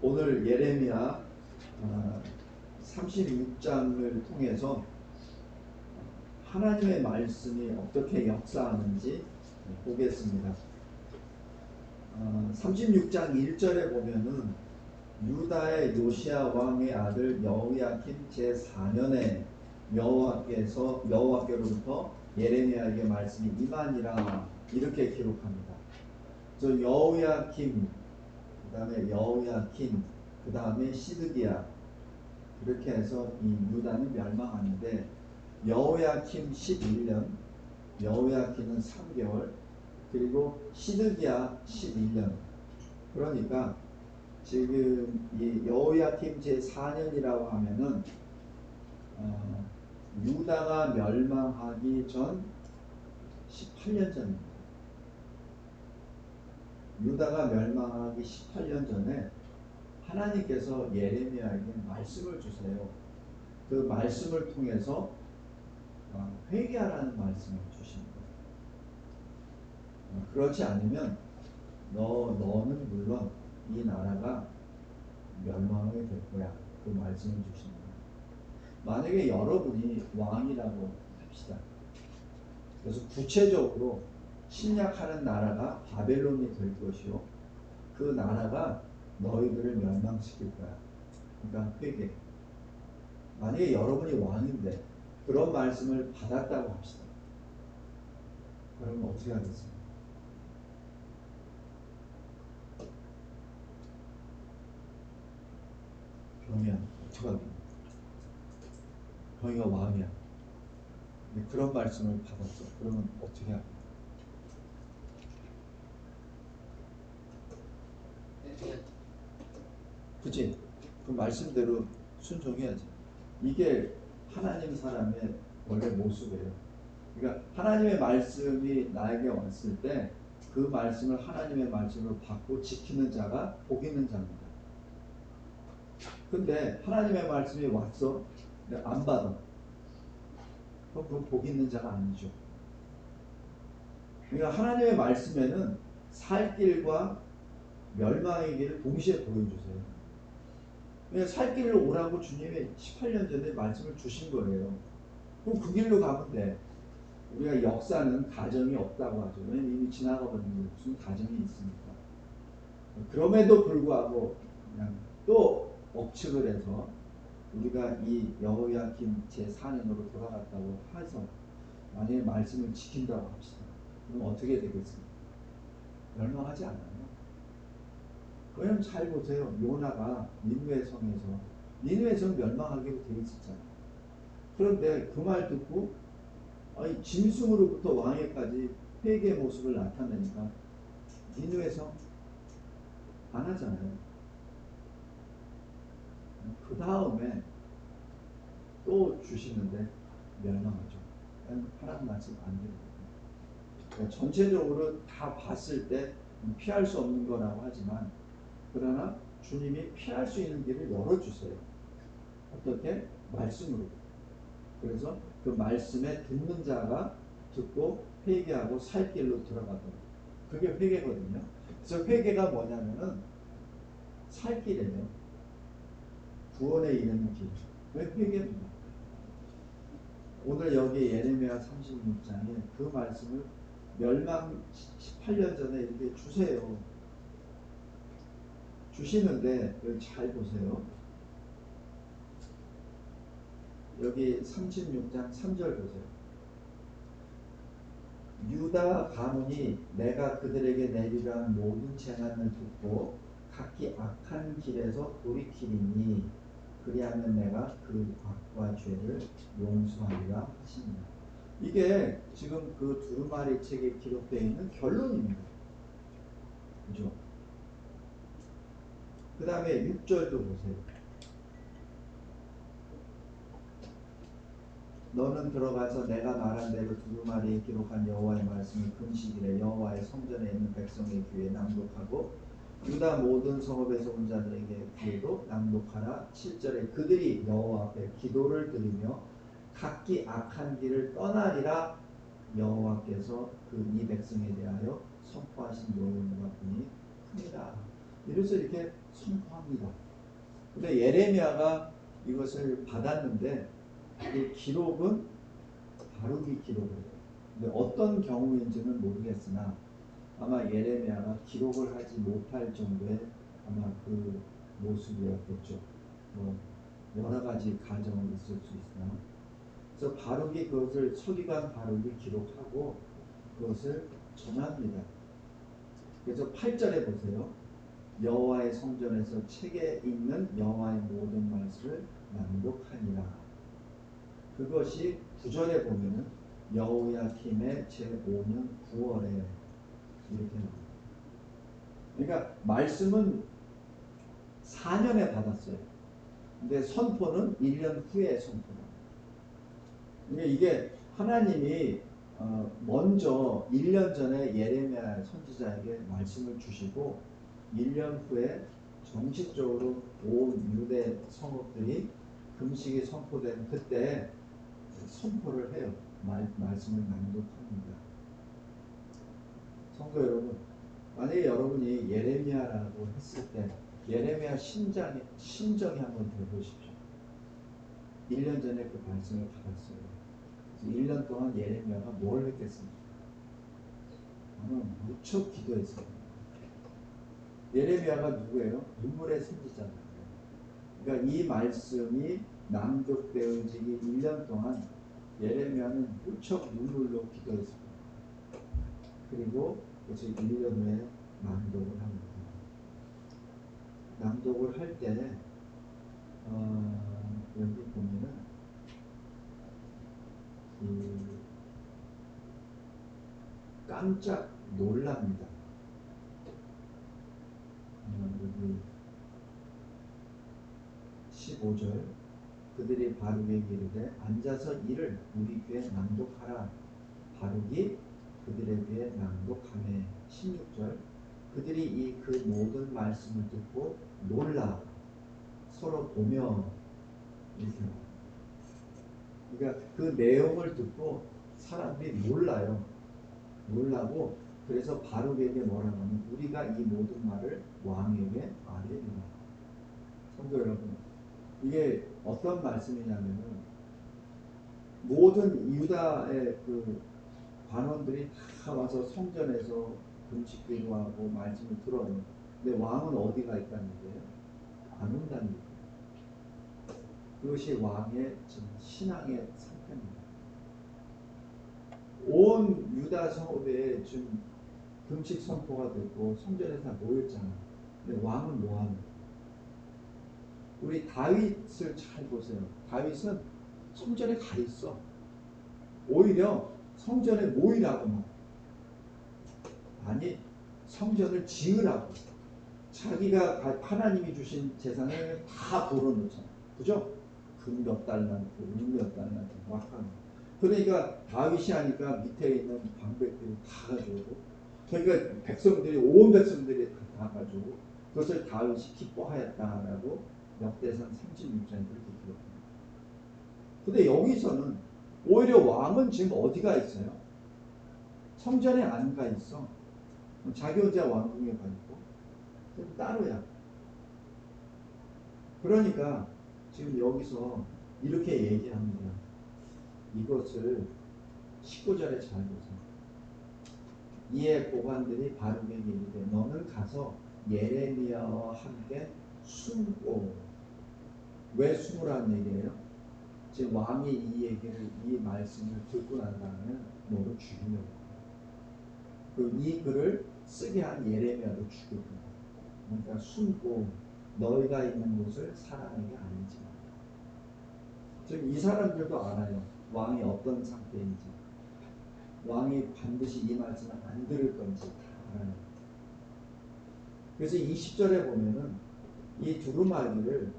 오늘 예레미야 36장을 통해서 하나님의 말씀이 어떻게 역사하는지 보겠습니다. 36장 1절에 보면은 유다의 요시야 왕의 아들 여호야킴 제4년에 여호와께로부터 예레미야에게 말씀이 임하니라 이렇게 기록합니다. 저 여호야킴, 그 다음에 여호야킨, 그 다음에 시드기야, 이렇게 해서 이 유다는 멸망하는데 여호야킴 11년, 여호야킨은 3개월, 그리고 시드기야 11년. 그러니까 지금 이 여호야킴 제4년이라고 하면은 유다가 멸망하기 전 18년 전입니다. 유다가 멸망하기 18년 전에 하나님께서 예레미야에게 말씀을 주세요. 그 말씀을 통해서 회개하라는 말씀을 주십니다. 그렇지 않으면 너는 물론 이 나라가 멸망하게 될 거야. 그 말씀을 주십니다. 만약에 여러분이 왕이라고 합시다. 그래서 구체적으로 침략하는 나라가 바벨론이 될 것이요, 그 나라가 너희들을 멸망시킬 거야. 그러니까 회개. 만약에 여러분이 왕인데 그런 말씀을 받았다고 합시다. 그러면 어떻게 하겠습니까? 병이야. 어떡하겠냐. 병이가 왕이야. 근데 그런 말씀을 받았어. 그러면 어떻게 하겠냐. 그치? 그 말씀대로 순종해야지. 이게 하나님 사람의 원래 모습이에요. 그러니까 하나님의 말씀이 나에게 왔을 때 그 말씀을 하나님의 말씀으로 받고 지키는 자가 복 있는 자입니다. 근데 하나님의 말씀이 왔어? 근데 안 받아. 그럼 그건 복 있는 자가 아니죠. 그러니까 하나님의 말씀에는 살 길과 멸망의 길을 동시에 보여주세요. 그러니까 살 길로 오라고 주님이 18년 전에 말씀을 주신 거예요. 그럼 그 길로 가면 돼. 우리가 역사는 가정이 없다고 하죠. 왜냐면 이미 지나가 버린 무슨 가정이 있습니까? 그럼에도 불구하고 그냥 또 억측을 해서 우리가 이 여호야킴 제4년으로 돌아갔다고 해서 만약에 말씀을 지킨다고 합시다. 그럼 어떻게 되겠습니까? 멸망하지 않아요. 왜냐면 잘 보세요. 요나가 니느웨 성에서 멸망하기로 되어 있었잖아요. 그런데 그 말 듣고 짐승으로부터 왕에까지 회개의 모습을 나타내니까 니느웨 성 안 하잖아요. 그 다음에 또 주시는데 멸망하죠. 하나님 말씀 안 됩니다. 그러니까 전체적으로 다 봤을 때 피할 수 없는 거라고 하지만, 그러나 주님이 피할 수 있는 길을 열어주세요. 어떻게? 말씀으로. 그래서 그 말씀에 듣는 자가 듣고 회개하고 살 길로 들어가도록. 그게 회개거든요. 그래서 회개가 뭐냐면은 살 길이에요. 구원에 이르는 길. 왜 회개입니다. 오늘 여기 예레미야 36장에 그 말씀을 멸망 18년 전에 이렇게 주세요. 주시는데 여기 잘 보세요. 여기 36장 3절 보세요. 유다 가문이 내가 그들에게 내리려 한 모든 재난을 듣고 각기 악한 길에서 돌이키리니 그리하면 내가 그 악과 죄를 용서하리라 하십니다. 이게 지금 그 두루마리 책에 기록되어 있는 결론입니다. 그죠? 그 다음에 6절도 보세요. 너는 들어가서 내가 말한 대로 두루마리에 기록한 여호와의 말씀을 금식일에 여호와의 성전에 있는 백성의 귀에 낭독하고 유다 모든 성읍에서 온 자들에게 귀에도 낭독하라. 7절에 그들이 여호와 앞에 기도를 드리며 각기 악한 길을 떠나리라. 여호와께서 그 이 백성에 대하여 선포하신 노예무가 보니 크니라. 이래서 이렇게 선포합니다. 근데 예레미야가 이것을 받았는데 이 기록은 바룩이 기록을 해요. 근데 어떤 경우인지는 모르겠으나 아마 예레미야가 기록을 하지 못할 정도의 아마 그 모습이었겠죠. 뭐 여러 가지 가정은 있을 수 있으나 그래서 바룩이 그것을 서기관 바룩이 기록하고 그것을 전합니다. 그래서 8절에 보세요. 여호와의 성전에서 책에 있는 여호와의 모든 말씀을 낭독하니라. 그것이 9절에 보면은 여호야킴의 제5년 9월에 이렇게 나옵니다. 그러니까 말씀은 4년에 받았어요. 근데 선포는 1년 후에 선포합니다. 그러니까 이게 하나님이 먼저 1년 전에 예레미야 선지자에게 말씀을 주시고 1년 후에 정식적으로 온 유대 성읍들이 금식이 선포된 그때 선포를 해요. 말씀을 낭독합니다. 성도 여러분, 만약에 여러분이 예레미야라고 했을 때 예레미야 심정이 한번 해보십시오. 1년 전에 그 말씀을 받았어요. 그래서 1년 동안 예레미야가 뭘 했겠습니까? 저는 무척 기도했습니다. 예레미야가 누구예요? 눈물의 선지자잖아요. 그러니까 이 말씀이 낭독되어지기 1년 동안 예레미야는 무척 눈물로 기도했습니다. 그리고 그래서 1년 후에 낭독을 합니다. 낭독을 할 때 여기 보면은 깜짝 놀랍니다. 여기 15절 그들이 바룩에게 이르되 앉아서 이를 우리 귀에 낭독하라. 바룩이 그들의 귀에 낭독하매 16절 그들이 이 그 모든 말씀을 듣고 놀라 서로 보며 이렇게 나옵니다. 그러니까 그 내용을 듣고 사람들이 놀라요. 놀라고 그래서 바룩에게 뭐라고 하면 우리가 이 모든 말을 왕에게 아뢰리라. 성도 여러분, 이게 어떤 말씀이냐면은 모든 유다의 그 관원들이 다 와서 성전에서 금식 기도하고 말씀을 들어요. 근데 왕은 어디가 있다는 얘기예요? 안 온다는 얘기예요. 그것이 왕의 지금 신앙의 상태입니다. 온 유다 성읍에 지금 금식 선포가 됐고 성전에서 다 모였잖아요. 근데 왕은 뭐하는 거예요? 우리 다윗을 잘 보세요. 다윗은 성전에 가 있어. 오히려 성전에 모이라고 막. 아니 성전을 지으라고. 자기가 하나님이 주신 재산을 다 돌아놓잖아. 그죠? 금 몇 달만, 은 몇 달만 막 하는. 그러니까 다윗이 하니까 밑에 있는 방백들이 다 가져오고, 그러니까 백성들이 온 백성들이 다 가져오고, 그것을 다윗이 기뻐하였다라고 역대상 36장에 그렇게 기록합니다. 근데 여기서는 오히려 왕은 지금 어디가 있어요? 성전에 안 가 있어. 자기 혼자 왕궁에 가 있고, 좀 따로야. 그러니까 지금 여기서 이렇게 얘기합니다. 이것을 19절에 잘 보세요. 이에 보관들이 바룩에게 이르되 너는 가서 예레미야와 함께 숨고. 왜 숨으라는 얘기예요? 지금 왕이 이 얘기를 이 말씀을 듣고 난 다음에 너를 죽이려고. 이 글을 쓰게 한 예레미야도 죽일 거야. 그러니까 숨고 너희가 있는 곳을 사람에게 알리지 마. 지금 이 사람들도 알아요. 왕이 어떤 상태인지. 왕이 반드시 이 말씀을 안 들을 건지 다 알아요. 그래서 20절에 보면은 이 두루마기를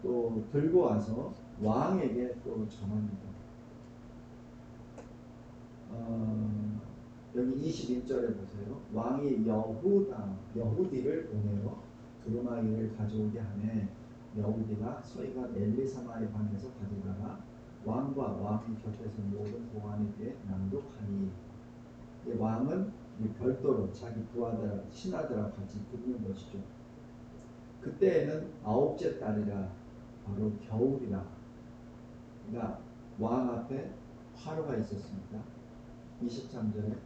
또 들고 와서 왕에게 또 전합니다. 여기 21절에 보세요. 왕이 여후디를 보내어 두루마기를 가져오게 하매 여후디가 서기관 엘리사마의 방에서 가져다가 왕과 왕의 곁에서 모든 보관에 대해 낭독하니 왕은 별도로 자기 부하들하고 신하들하고 같이 듣는 것이죠. 그때에는 아홉째 달이라 바로 겨울이라. 그러니까 왕 앞에 화로가 있었습니다. 23절에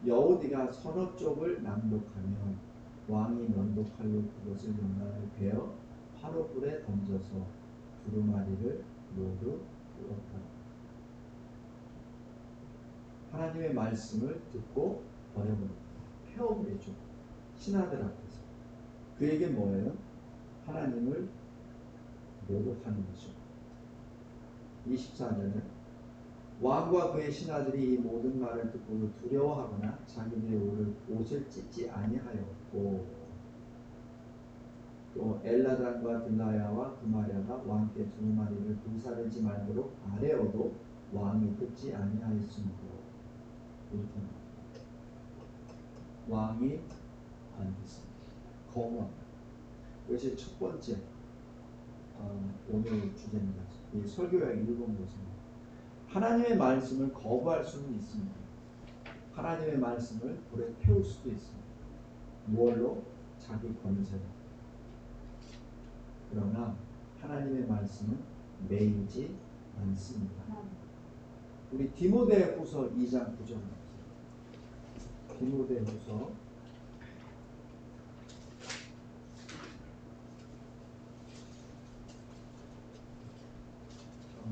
여우디가 서너 쪽을 낭독하면 왕이 면도칼로 그것을 용나에 베어 화로불에 던져서 두루마리를 모두 불었다. 하나님의 말씀을 듣고 버려버렸다. 태워버리죠. 신하들 앞에서. 그 얘기는 뭐예요? 하나님을 모독하는 거죠. 24절에 왕과 그의 신하들이 이 모든 말을 듣고 두려워하거나 자기들의 옷을 찢지 아니하였고 또 엘라단과 들라야와 그마랴가 왕께 두루마리를 불사르지 말도록 아뢰어도 왕이 듣지 아니하였으므로 이렇게 왕이 안 듣습니다. 거부합니다. 이것이 첫 번째 오늘 주제입니다. 이 설교의 일본 것입니다. 하나님의 말씀을 거부할 수는 있습니다. 하나님의 말씀을 불에 태울 수도 있습니다. 무엇로? 자기 권세로. 그러나 하나님의 말씀은 매이지 않습니다. 우리 디모데후서 2장 9절 디모데후서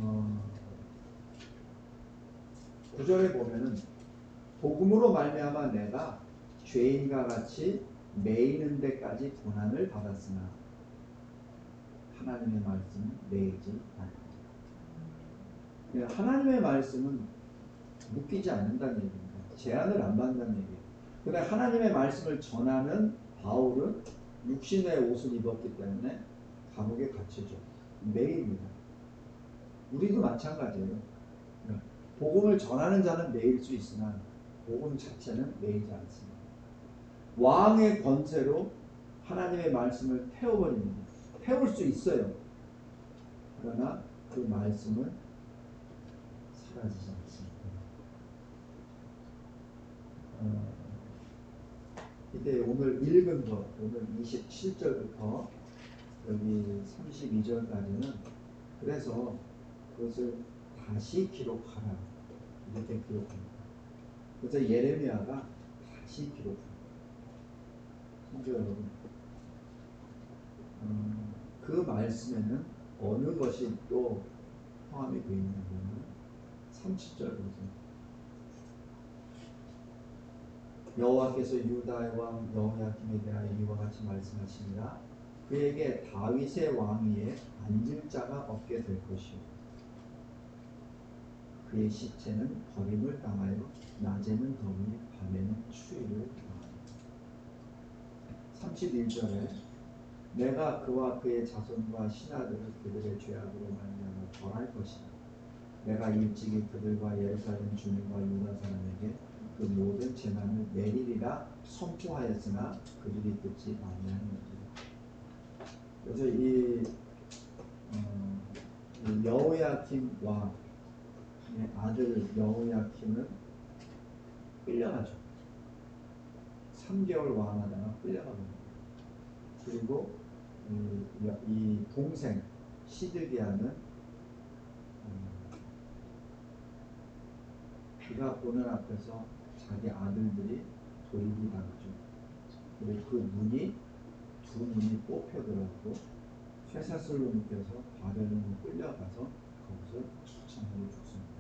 어, 9절에 보면은 복음으로 말미암아 내가 죄인과 같이 매이는 데까지 고난을 받았으나 하나님의 말씀은 매이지 않습니다. 하나님의 말씀은 묶이지 않는다는 얘기입니다. 제한을 안 받는다는 얘기예요. 그런데 하나님의 말씀을 전하는 바울은 육신의 옷을 입었기 때문에 감옥에 갇혀져 매입니다. 우리도 마찬가지예요. 복음을 전하는 자는 매일 수 있으나 복음 자체는 매이지 않습니다. 왕의 권세로 하나님의 말씀을 태워버립니다. 태울 수 있어요. 그러나 그 말씀은 사라지지 않습니다. 이때 오늘 읽은 것, 오늘 27절부터 여기 32절까지는 그래서 그것을 다시 기록하라 이렇게 기록합니다. 그래서 예레미야가 다시 기록합니다. 성도 여러분, 그 말씀에는 어느 것이 또 포함이 되어 있냐면 37절 보세요. 여호와께서 유다의 왕 여호야김에 대하여 이와 같이 말씀하시니라. 그에게 다윗의 왕위에 앉을 자가 없게 될 것이요 그의 시체는 버림을 당하여 낮에는 더위 밤에는 추위를 당하니 31절에 내가 그와 그의 자손과 신하들을 그들의 죄악으로 말미암아 벌할 것이다. 내가 일찍이 그들과 예루살렘 주민과 유다 사람에게 그 모든 재난을 내리리라 선포하였으나 그들이 듣지 아니하는지. 그래서 이 여호야김 왕의 아들 여호야김은 끌려가죠. 3개월 왕하다가 끌려갑니다. 그리고 이 동생 시드기야는 그가 보는 앞에서 자기 아들들이 도입이 당하죠. 그리고 그 두 눈이 뽑혀들어가고 쇠사슬로님께서 바벨론으로 끌려가서 거기서 처참하게 죽습니다.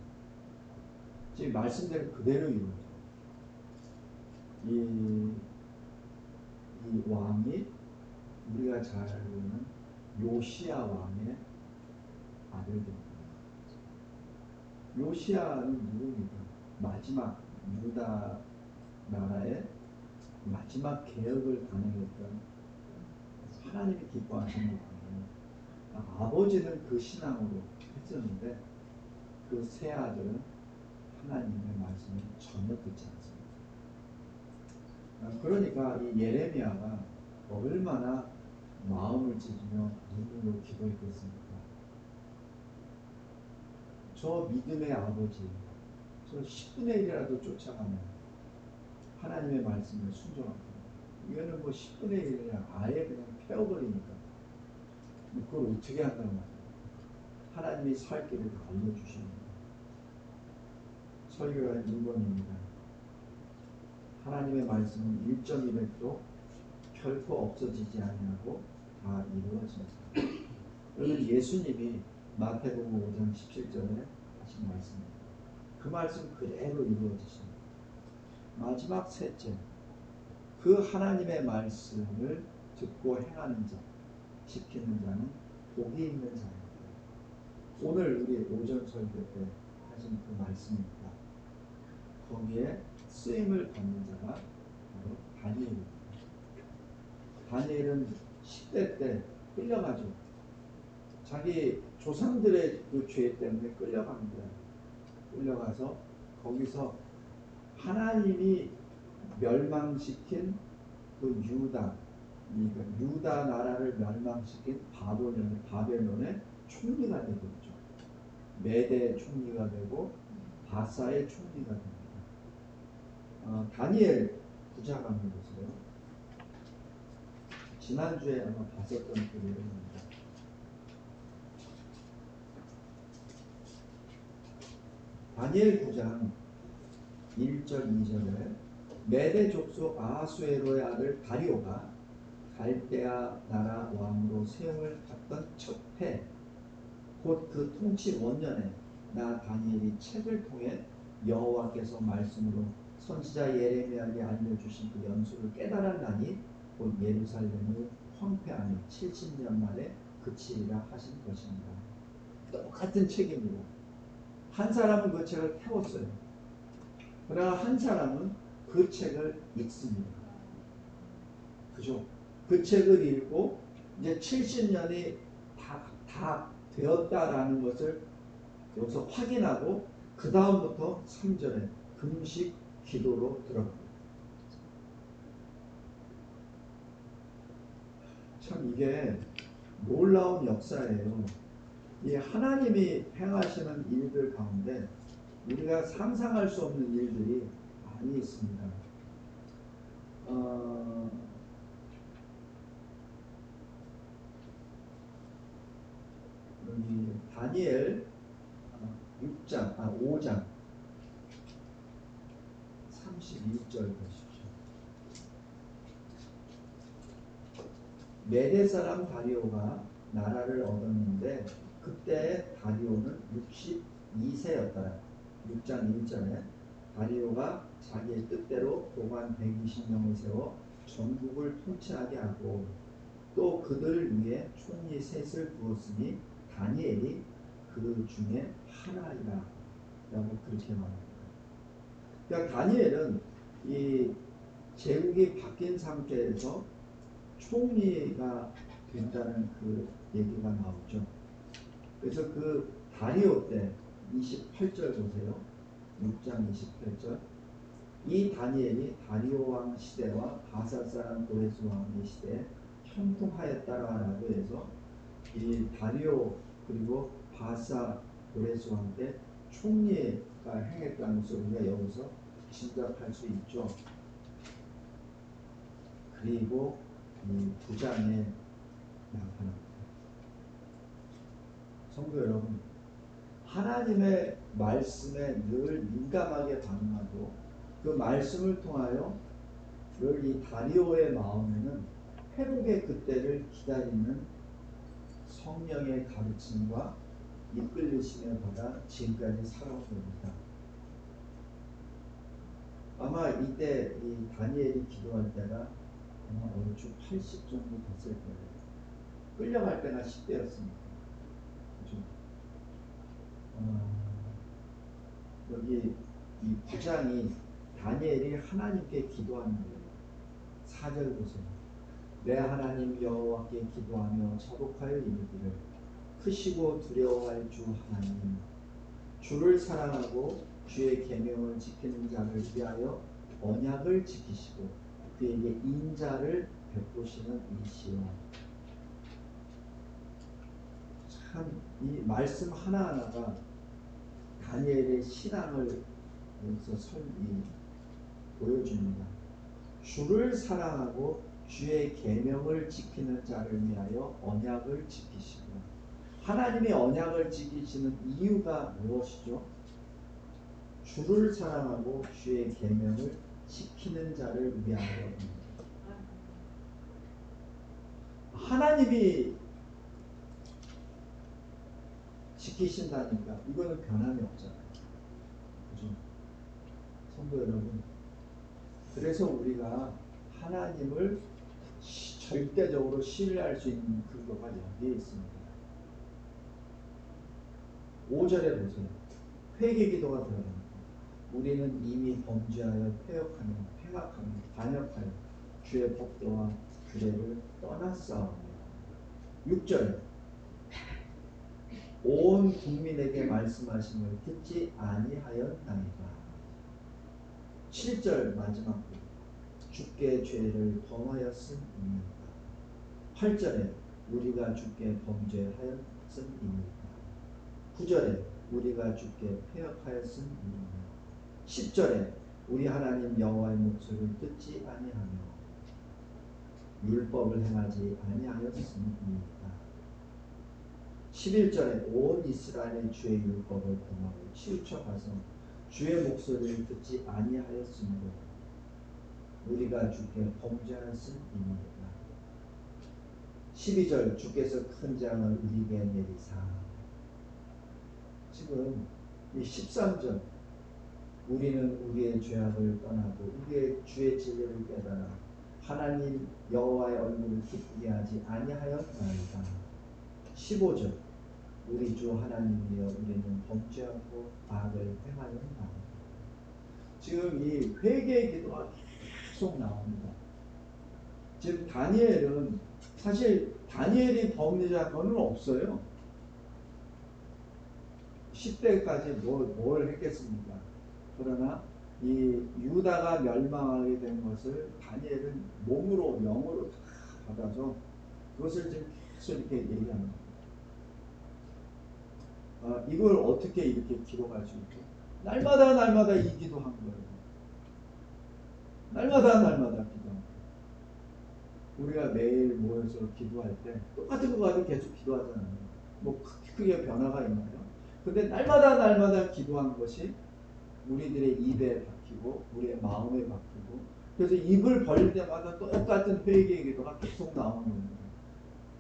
지금 말씀대로 그대로 이루어져요. 이 왕이 우리가 잘 알고는 요시야 왕의 아들들입니다. 요시야는 누굽니까? 마지막 유다 나라의 마지막 개혁을 단행했던 하나님이 기뻐하시는 왕이에요. 아버지는 그 신앙으로 했었는데 그 세 아들은 하나님의 말씀을 전혀 듣지 않습니다. 그러니까 이 예레미야가 얼마나 마음을 찢으며 눈물로 기도했겠습니까? 저 믿음의 아버지, 저 10분의 1이라도 쫓아가면 하나님의 말씀을 순종합니다. 이거는 뭐 10분의 1이냐 아예 그냥 태워버리니까 그걸 어떻게 한다는 말이에요? 하나님이 살 길을 알려주시는 거예요. 설교가 1번입니다. 하나님의 말씀은 1.1획도 결코 없어지지 아니하고 다 이루어집니다. 여러분 예수님이 마태복음 5장 17절에 하신 말씀입니다. 그 말씀 그대로 이루어지십니다. 마지막 셋째, 그 하나님의 말씀을 듣고 행하는 자, 지키는 자는 복이 있는 자입니다. 오늘 우리 오전 설교 때 하신 그 말씀입니다. 거기에 쓰임을 받는 자가 바로 다니엘입니다. 다니엘은 10대 때 끌려가죠. 자기 조상들의 그 죄 때문에 끌려갑니다. 끌려가서 거기서 하나님이 멸망시킨 그 유다 나라를 멸망시킨 바벨론의 총리가 되게 되죠. 메대 총리가 되고 바사의 총리가 됩니다. 다니엘 9장 한번 보세요. 지난주에 아마 봤었던 그 내용입니다. 다니엘 9장 1절 2절에 메대 족속 아하수에로의 아들 다리오가 갈대아 나라 왕으로 세움을 받던 첫 해, 곧 그 통치 원년에 나 다니엘이 책을 통해 여호와께서 말씀으로 선지자 예레미야에게 알려주신 그 연수를 깨달았나니 곧 예루살렘을 황폐하며 70년 만에 그치리라 하신 것입니다. 똑같은 책입니다. 한 사람은 그 책을 태웠어요. 그러나 한 사람은 그 책을 읽습니다. 그죠? 그 책을 읽고 이제 70년이 다 되었다라는 것을 여기서 확인하고 그 다음부터 3절에 금식 기도로 들어갑니다. 참 이게 놀라운 역사예요. 이 하나님이 행하시는 일들 가운데 우리가 상상할 수 없는 일들이 많이 있습니다. 여기 다니엘 5장 32절 보십시오. 메대 사람 다리오가 나라를 얻었는데 그때 다리오는 62세였더라. 6장 1절에 다리오가 자기의 뜻대로 고관 120명을 세워 전국을 통치하게 하고 또 그들 위에 총리 셋을 두었으니 다니엘이 그 중에 하나이라 라고 그렇게 말합니다. 그러니까 다니엘은 이 제국이 바뀐 상태에서 총리가 된다는 그 얘기가 나오죠. 그래서 그 다리오 때 28절 보세요. 6장 28절. 이 다니엘이 다리오 왕 시대와 바사 사람 고레스 왕의 시대에 형통하였다라고 해서 이 다리오 그리고 바사 고레스 왕 때 총리가 행했다는 것을 우리가 여기서 짐작할 수 있죠. 그리고 이 9장에 나타납니다. 성도 여러분, 하나님의 말씀에 늘 민감하게 반응하고 그 말씀을 통하여 늘 이 다리오의 마음에는 회복의 그때를 기다리는 성령의 가르침과 이끌리심에 받아 지금까지 살아온 겁니다. 아마 이때 이 다니엘이 기도할 때가 아마 얼추 80 정도 됐을 거예요. 끌려갈 때가 10대였습니다. 그죠? 여기 이 9장이 다니엘이 하나님께 기도하는 거예요. 4절 보세요. 내 하나님 여호와께 기도하며 자복하여 이르기를 크시고 두려워할 주 하나님, 주를 사랑하고 주의 계명을 지키는 자를 위하여 언약을 지키시고 그에게 인자를 베푸시는 이시여. 참 이 말씀 하나하나가 다니엘의 신앙을 여기서 보여줍니다. 주를 사랑하고 주의 계명을 지키는 자를 위하여 언약을 지키시고. 하나님의 언약을 지키시는 이유가 무엇이죠? 주를 사랑하고 주의 계명을 지키는 자를 위하여입니다. 하나님이 지키신다니까 이거는 변함이 없잖아요. 그죠? 성도 여러분, 그래서 우리가 하나님을 절대적으로 신뢰할 수 있는 근거가 여기에 있습니다. 5절에 보세요. 회개 기도가 들어갑니다. 우리는 이미 범죄하여 폐역하며 반역하여 주의 법도와 규례를 떠났사오며. 6절, 온 국민에게 말씀하심을 듣지 아니하였나이다. 7절 마지막 부, 주께 죄를 범하였음이니이다. 8절에 우리가 주께 범죄하였음이니이다. 9절에 우리가 주께 패역하였음이니이다. 10절에 우리 하나님 여호와의 목소리를 듣지 아니하며 율법을 행하지 아니하였음이니이다. 11절에 온 이스라엘의 주의 율법을 범하고 치우쳐 가서 주의 목소리를 듣지 아니하였으므로 우리가 주께 범죄하였음이니이다. 12절, 주께서 큰 재앙을 우리에게 내리사. 지금 이 13절, 우리는 우리의 죄악을 떠나고 우리의 주의 진리를 깨달아 하나님 여호와의 얼굴을 기쁘게 하지 아니하였나이다. 15절, 우리 주 하나님이여 우리는 범죄하고 악을 행하였나이다. 지금 이 회개의 기도가 계속 나옵니다. 지금 다니엘은 사실 다니엘이 범죄자건은 없어요. 10대까지 뭘 했겠습니까? 그러나 이 유다가 멸망하게 된 것을 다니엘은 몸으로 영으로 다 받아서 그것을 지금 계속 이렇게 얘기합니다. 이걸 어떻게 이렇게 기록할 수 있죠? 날마다 이 기도한 거예요. 날마다 기도한 거예요. 우리가 매일 모여서 기도할 때 똑같은 거 가지고 계속 기도하잖아요. 뭐 크게 변화가 있나요? 근데 날마다 기도한 것이 우리들의 입에 박히고 우리의 마음에 박히고, 그래서 입을 벌릴 때마다 똑같은 회개의 기도가 계속 나오는 겁니다.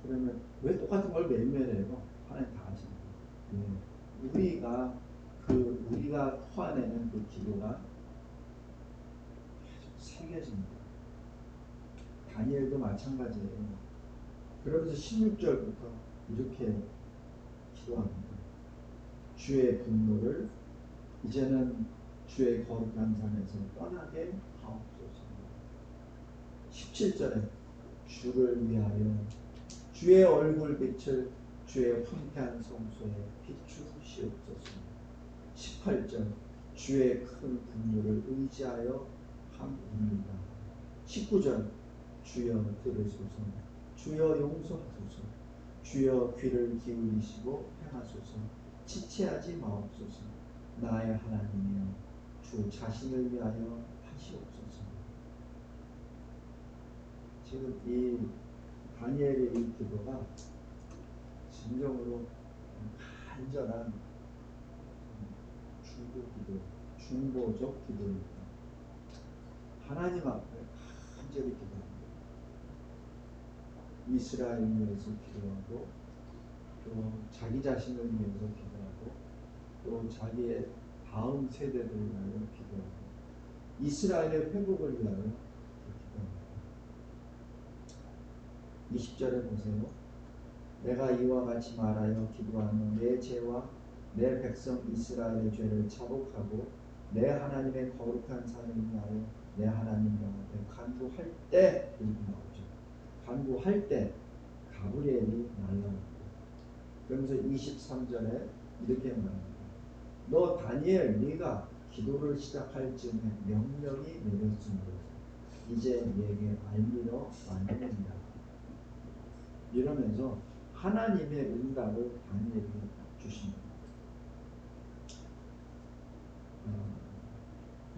그러면 왜 똑같은 걸 매일매일 해요? 하나님 다 아시는 거예요. 우리가 토해내는 그 기도가 계속 새겨집니다. 다니엘도 마찬가지예요. 그러면서 16절부터 이렇게 기도합니다. 주의 분노를 이제는 주의 거룩한 산에서 떠나게 하옵소서. 17절에 주를 위하여 주의 얼굴빛을 주의 황폐한 성소에 비추시옵소서. 18절, 주의 큰 분노를 의지하여 함입니다. 19절, 주여 들으소서, 주여 용서하소서, 주여 귀를 기울이시고 행하소서, 지체하지 마옵소서. 나의 하나님이여 주 자신을 위하여 하시옵소서. 지금 이 다니엘의 이 기도가 진정으로 간절한 중보기도, 중보적 기도입니다. 하나님 앞에 간절히 기도합니다. 이스라엘을 위해서 기도하고, 또 자기 자신을 위해서 기도하고, 또 자기의 다음 세대들을 위하여 기도하고, 이스라엘의 회복을 위하여 기도합니다. 20절에 보세요. 내가 이와 같이 말하여 기도하며 내 죄와 내 백성 이스라엘의 죄를 자복하고 내 하나님의 거룩한 산을 위하여 내 하나님 앞에 간구할 때, 이렇게 나오죠. 간구할 때 가브리엘이 날라옵니다. 그러면서 23절에 이렇게 말합니다. 너 다니엘, 네가 기도를 시작할 즈음에 명령이 내렸으므로 이제 네게 알미러 만들리라. 이러면서 하나님의 응답을 다니엘에게 주십니다.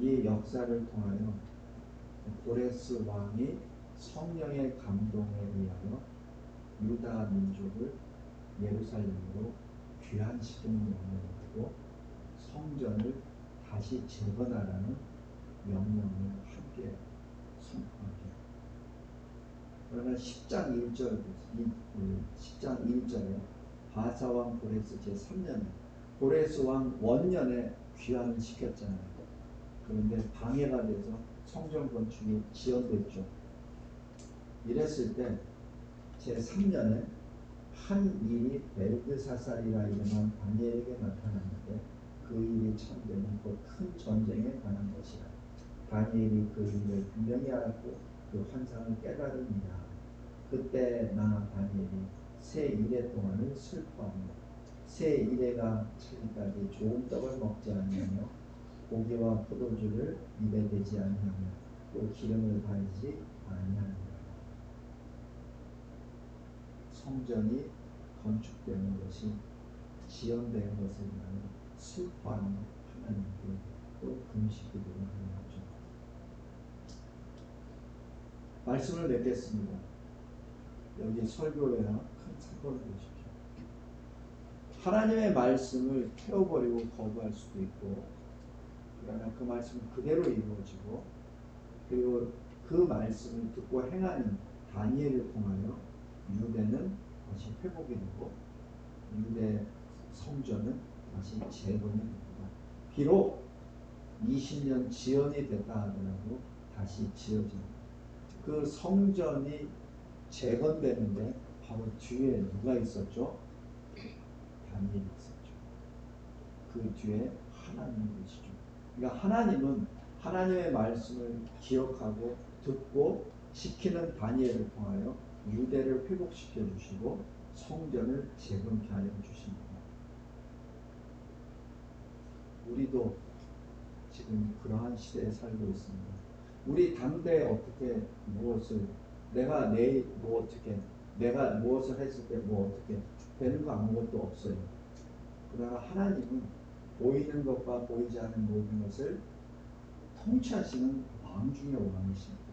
이 역사를 통하여 고레스 왕이 성령의 감동에 의하여 유다 민족을 예루살렘으로 귀환시키는 명령을 하고 성전을 다시 재건하라는 명령을 함께 선포하게. 그러나 10장 1절에 바사왕 고레스 제3년에 고레스왕 원년에 귀환을 시켰잖아요. 그런데 방해가 돼서 성전 건축이 지연됐죠. 이랬을 때 제3년에 한 일이 벨드사살이라 이름한 다니엘에게 나타났는데 그 일이 참되는 곧 큰 전쟁에 관한 것이라. 다니엘이 그 일을 분명히 알았고 그 환상을 깨달으니라. 그때 나 다니엘이 새 이래 동안을 슬퍼하며 새 이래가 차기까지 좋은 떡을 먹지 아니하며 고기와 포도주를 입에 대지 아니하며 또 기름을 바르지 아니하니라. 성전이 건축되는 것이 지연된 것을 인하여 슬퍼하는 하나님께 또 금식 기도를 하는 거죠. 말씀을 맺겠습니다. 여기 설교회와 큰 사건을 보십시오. 하나님의 말씀을 태워버리고 거부할 수도 있고, 그러나 그 말씀은 그대로 이루어지고, 그리고 그 말씀을 듣고 행하는 다니엘을 통하여 유대는 다시 회복이 되고 유대 성전은 다시 재건이 됩니다. 비록 20년 지연이 됐다 하더라도 다시 지어집니다. 그 성전이 재건되는데 바로 뒤에 누가 있었죠? 다니엘이 있었죠. 그 뒤에 하나님이 계시죠. 그러니까 하나님은 하나님의 말씀을 기억하고 듣고 지키는 다니엘을 통하여 유대를 회복시켜 주시고 성전을 재건케 하여 주십니다. 우리도 지금 그러한 시대에 살고 있습니다. 우리 당대에 어떻게 무엇을 내가 내일 뭐 어떻게 내가 무엇을 했을 때 뭐 어떻게 되는 거 아무것도 없어요. 그러나 하나님은 보이는 것과 보이지 않는 모든 것을 통치하시는 왕 중의 왕이십니다.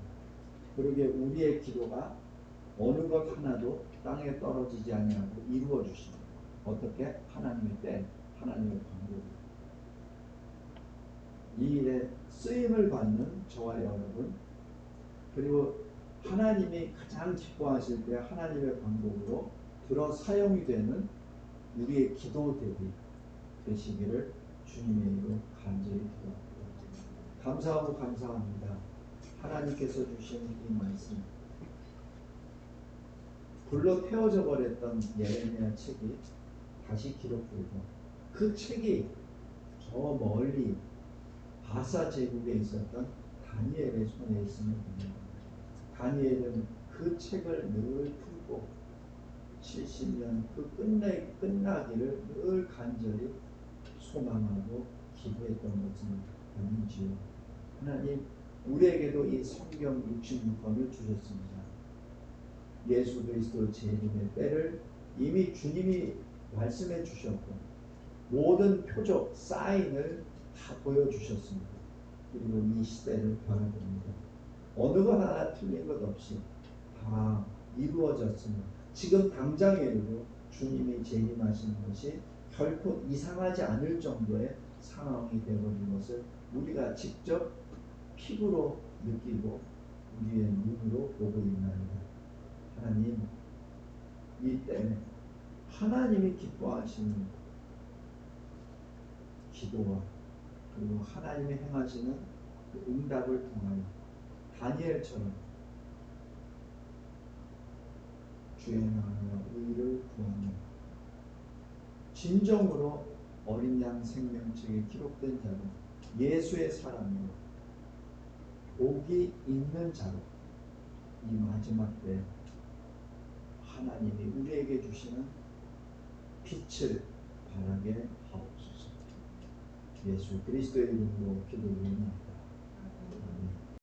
그러기에 우리의 기도가 어느 것 하나도 땅에 떨어지지 아니하고 이루어 주십니다. 어떻게? 하나님의 때, 하나님의 방법으로. 이 일에 쓰임을 받는 저와 여러분, 그리고 하나님이 가장 기뻐하실 때 하나님의 방법으로 들어 사용이 되는 우리의 기도들이 되시기를 주님의 이름으로 간절히 기도합니다. 감사하고 감사합니다. 하나님께서 주신 이 말씀, 불로 태워져 버렸던 예레미야 책이 다시 기록되고 그 책이 저 멀리 바사 제국에 있었던 다니엘의 손에 있음을 봅니다. 다니엘은 그 책을 늘 풀고 70년 그 끝나기를 늘 간절히 소망하고 기도했던 것을 보는지요. 하나님, 우리에게도 이 성경 66권을 주셨습니다. 예수 그리스도 재림의 때를 이미 주님이 말씀해 주셨고 모든 표적, 사인을 다 보여주셨습니다. 그리고 이 시대를 변화됩니다. 어느 것 하나 틀린 것 없이 다 이루어졌으며 지금 당장에도 주님이 재림하시는 것이 결코 이상하지 않을 정도의 상황이 되어버린 것을 우리가 직접 피부로 느끼고 우리의 눈으로 보고 있나이다. 하나님, 이 때에 하나님이 기뻐하시는 기도와 그리고 하나님이 행하시는 그 응답을 통하여 다니엘처럼 주의 나라와 의를 구하며 진정으로 어린 양 생명책에 기록된 자로 예수의 사람으로 복이 있는 자로 이 마지막 때 하나님이 우리에게 주시는 빛을 바라게 하옵소서. 예수 그리스도의 이름으로 기도드립니다. 아멘.